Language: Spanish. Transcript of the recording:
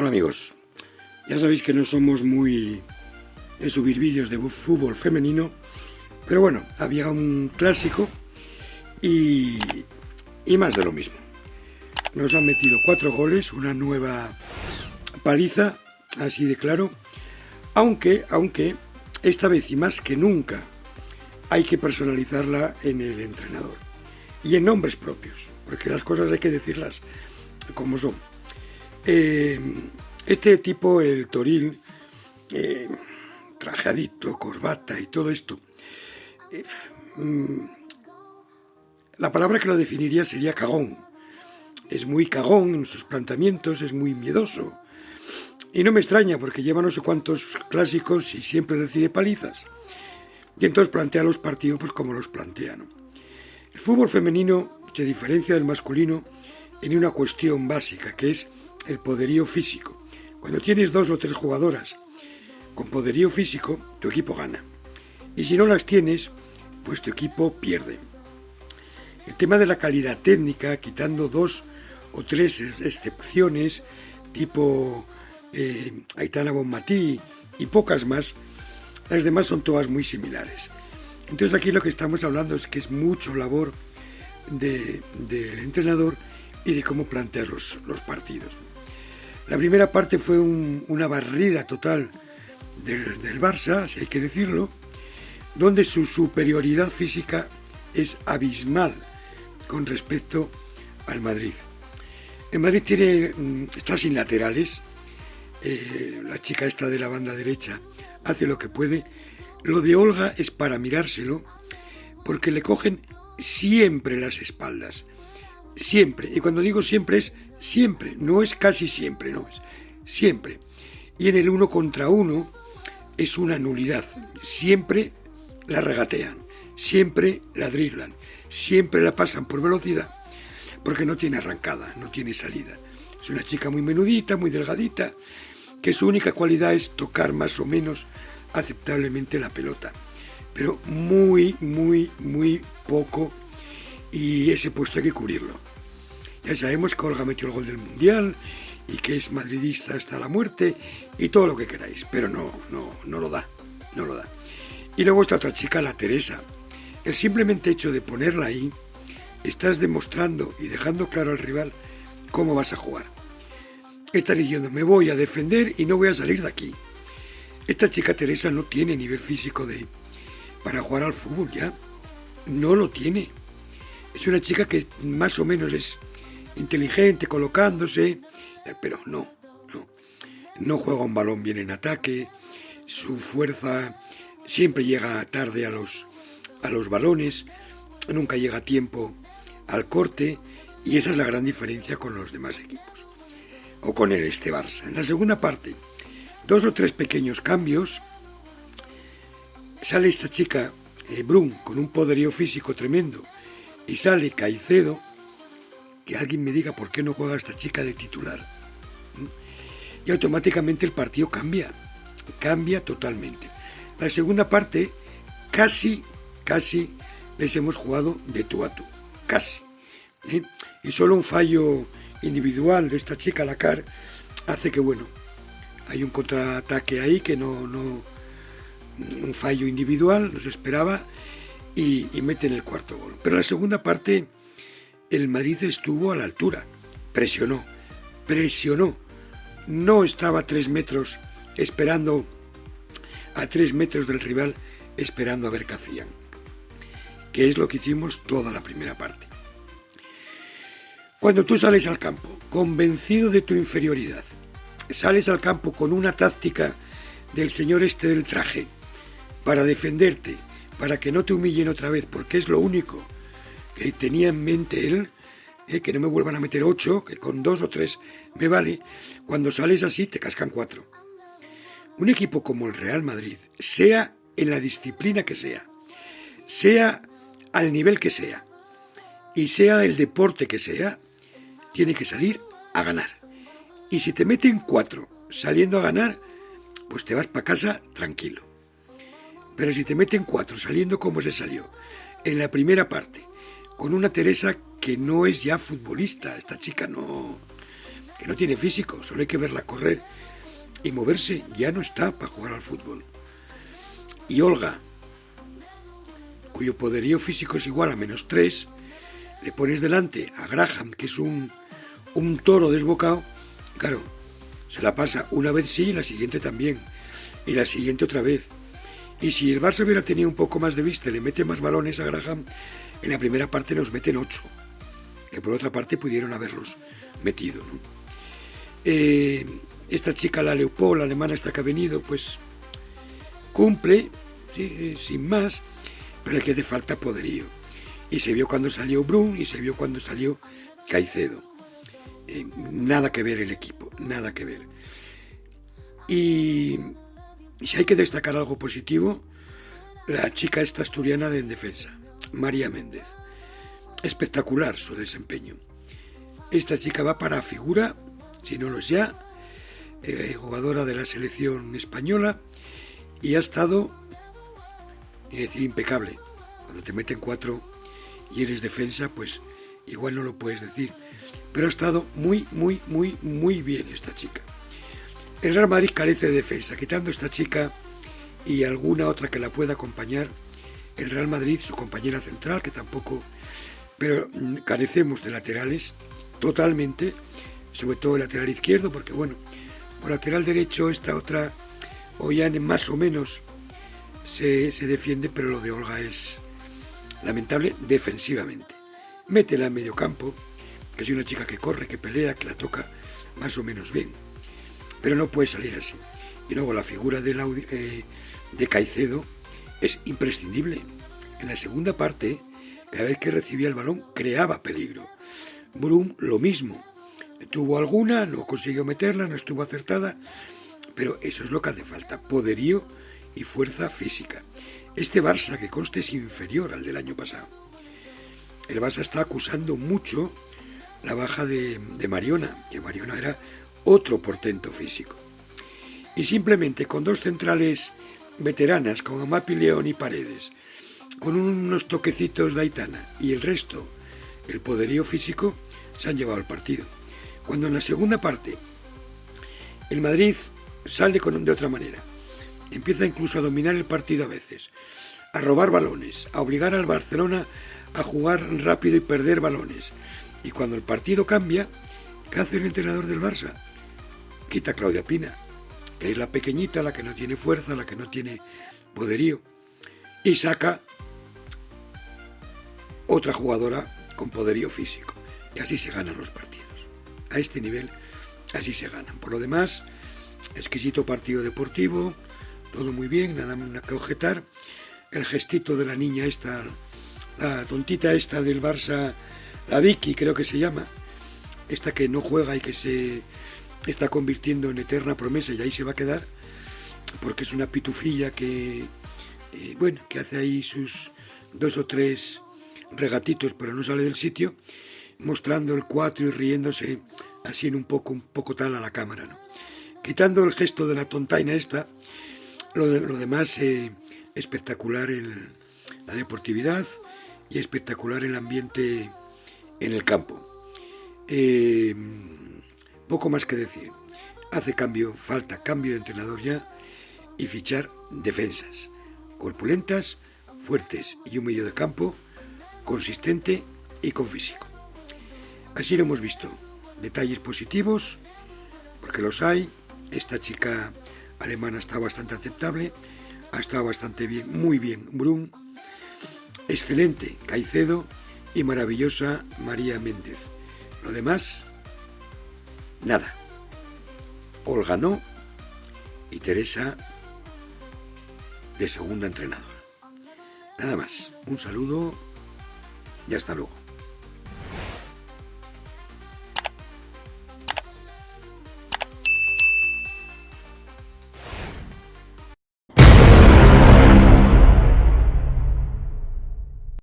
Hola amigos, ya sabéis que no somos muy de subir vídeos de fútbol femenino, pero bueno, había un clásico y más de lo mismo. Nos han metido 4 goles, una nueva paliza, así de claro, aunque esta vez y más que nunca hay que personalizarla en el entrenador y en nombres propios, porque las cosas hay que decirlas como son. Este tipo, el Toril, trajeadito, corbata y todo esto, la palabra que lo definiría sería cagón. Es muy cagón en sus planteamientos, es muy miedoso. Y no me extraña porque lleva no sé cuántos clásicos y siempre recibe palizas. Y entonces plantea los partidos pues como los plantea, ¿no? El fútbol femenino se diferencia del masculino en una cuestión básica, que es el poderío físico. Cuando tienes 2 o 3 jugadoras con poderío físico, tu equipo gana. Y si no las tienes, pues tu equipo pierde. El tema de la calidad técnica, quitando 2 o 3 excepciones, tipo Aitana Bonmatí y pocas más, las demás son todas muy similares. Entonces aquí lo que estamos hablando es que es mucho labor del entrenador y de cómo plantear los partidos. La primera parte fue una barrida total del Barça, si hay que decirlo, donde su superioridad física es abismal con respecto al Madrid. El Madrid está sin laterales, la chica esta de la banda derecha hace lo que puede. Lo de Olga es para mirárselo, porque le cogen siempre las espaldas, siempre, y cuando digo siempre es siempre, no es casi siempre, no, es siempre. Y en el 1 contra 1 es una nulidad, siempre la regatean, siempre la driblan, siempre la pasan por velocidad, porque no tiene arrancada, no tiene salida. Es una chica muy menudita, muy delgadita, que su única cualidad es tocar más o menos aceptablemente la pelota, pero muy poco, y ese puesto hay que cubrirlo. Ya sabemos que Olga metió el gol del Mundial y que es madridista hasta la muerte y todo lo que queráis, pero no lo da. Y luego esta otra chica, la Teresa. El simplemente hecho de ponerla ahí, estás demostrando y dejando claro al rival cómo vas a jugar. Estás diciendo, me voy a defender y no voy a salir de aquí. Esta chica Teresa no tiene nivel físico para jugar al fútbol ya. No lo tiene. Es una chica que más o menos es inteligente, colocándose, pero no juega un balón bien en ataque. Su fuerza siempre llega tarde a los balones, nunca llega a tiempo al corte, y esa es la gran diferencia con los demás equipos, o con este Barça. En la segunda parte, 2 o 3 pequeños cambios. Sale esta chica, Brun, con un poderío físico tremendo, y sale Caicedo. Que alguien me diga por qué no juega esta chica de titular. Y automáticamente el partido cambia totalmente. La segunda parte casi les hemos jugado de tú a tú, casi. Y solo un fallo individual de esta chica, Lacar, hace que, bueno, hay un contraataque ahí que un fallo individual, no se esperaba, y meten el 4º gol. Pero la segunda parte el Madrid estuvo a la altura, presionó, no estaba a 3 metros esperando, a 3 metros del rival, esperando a ver qué hacían, que es lo que hicimos toda la primera parte. Cuando tú sales al campo, convencido de tu inferioridad, sales al campo con una táctica del señor este del traje, para defenderte, para que no te humillen otra vez, porque es lo único que tenía en mente él, que no me vuelvan a meter 8, que con 2 o 3 me vale. Cuando sales así te cascan 4. Un equipo como el Real Madrid, sea en la disciplina que sea al nivel que sea, y sea el deporte que sea, tiene que salir a ganar. Y si te meten 4 saliendo a ganar, pues te vas para casa tranquilo. Pero si te meten 4 saliendo como se salió en la primera parte, con una Teresa que no es ya futbolista, esta chica no, que no tiene físico, solo hay que verla correr y moverse, ya no está para jugar al fútbol. Y Olga, cuyo poderío físico es igual a -3, le pones delante a Graham, que es un toro desbocado, claro, se la pasa una vez sí y la siguiente también, y la siguiente otra vez. Y si el Barça hubiera tenido un poco más de vista y le mete más balones a Graham, en la primera parte nos meten 8, que por otra parte pudieron haberlos metido, ¿no? Esta chica, la Leopold, la alemana esta que ha venido, pues cumple, sí, sin más, pero aquí hace falta poderío. Y se vio cuando salió Brun y se vio cuando salió Caicedo. Nada que ver el equipo, nada que ver. Y si hay que destacar algo positivo, la chica esta asturiana en defensa, María Méndez. Espectacular su desempeño. Esta chica va para figura, si no lo es ya, jugadora de la selección española, y ha estado, es decir, impecable. Cuando te meten 4 y eres defensa, pues igual no lo puedes decir, pero ha estado muy bien esta chica. El Real Madrid carece de defensa, quitando esta chica y alguna otra que la pueda acompañar. El Real Madrid, su compañera central, que tampoco, pero carecemos de laterales totalmente, sobre todo el lateral izquierdo, porque bueno, por lateral derecho esta otra Ollane más o menos se defiende, pero lo de Olga es lamentable defensivamente. Métela en medio campo, que es una chica que corre, que pelea, que la toca más o menos bien, pero no puede salir así. Y luego la figura de Caicedo es imprescindible. En la segunda parte, cada vez que recibía el balón, creaba peligro. Brun lo mismo. Tuvo alguna, no consiguió meterla, no estuvo acertada, pero eso es lo que hace falta, poderío y fuerza física. Este Barça, que conste, es inferior al del año pasado. El Barça está acusando mucho la baja de Mariona, que Mariona era otro portento físico. Y simplemente con 2 centrales veteranas, con Amapi León y Paredes, con unos toquecitos de Aitana y el resto, el poderío físico, se han llevado el partido. Cuando en la segunda parte el Madrid sale de otra manera, empieza incluso a dominar el partido a veces, a robar balones, a obligar al Barcelona a jugar rápido y perder balones. Y cuando el partido cambia, ¿qué hace el entrenador del Barça? Quita a Claudia Pina, que es la pequeñita, la que no tiene fuerza, la que no tiene poderío, y saca otra jugadora con poderío físico. Y así se ganan los partidos. A este nivel, así se ganan. Por lo demás, exquisito partido deportivo, todo muy bien, nada que objetar. El gestito de la niña esta, la tontita esta del Barça, la Vicky creo que se llama, esta que no juega y que se está convirtiendo en eterna promesa y ahí se va a quedar, porque es una pitufilla que, que hace ahí sus 2 o 3 regatitos, pero no sale del sitio, mostrando el 4 y riéndose así en un poco tal a la cámara, ¿no? Quitando el gesto de la tontaina esta, lo demás espectacular la deportividad y espectacular el ambiente en el campo. Poco más que decir. Falta cambio de entrenador ya y fichar defensas corpulentas, fuertes y un medio de campo consistente y con físico. Así lo hemos visto. Detalles positivos, porque los hay. Esta chica alemana está bastante aceptable, ha estado bastante bien, muy bien Brun, excelente Caicedo y maravillosa María Méndez. Lo demás, nada. Olga no y Teresa de segunda entrenadora. Nada más. Un saludo y hasta luego.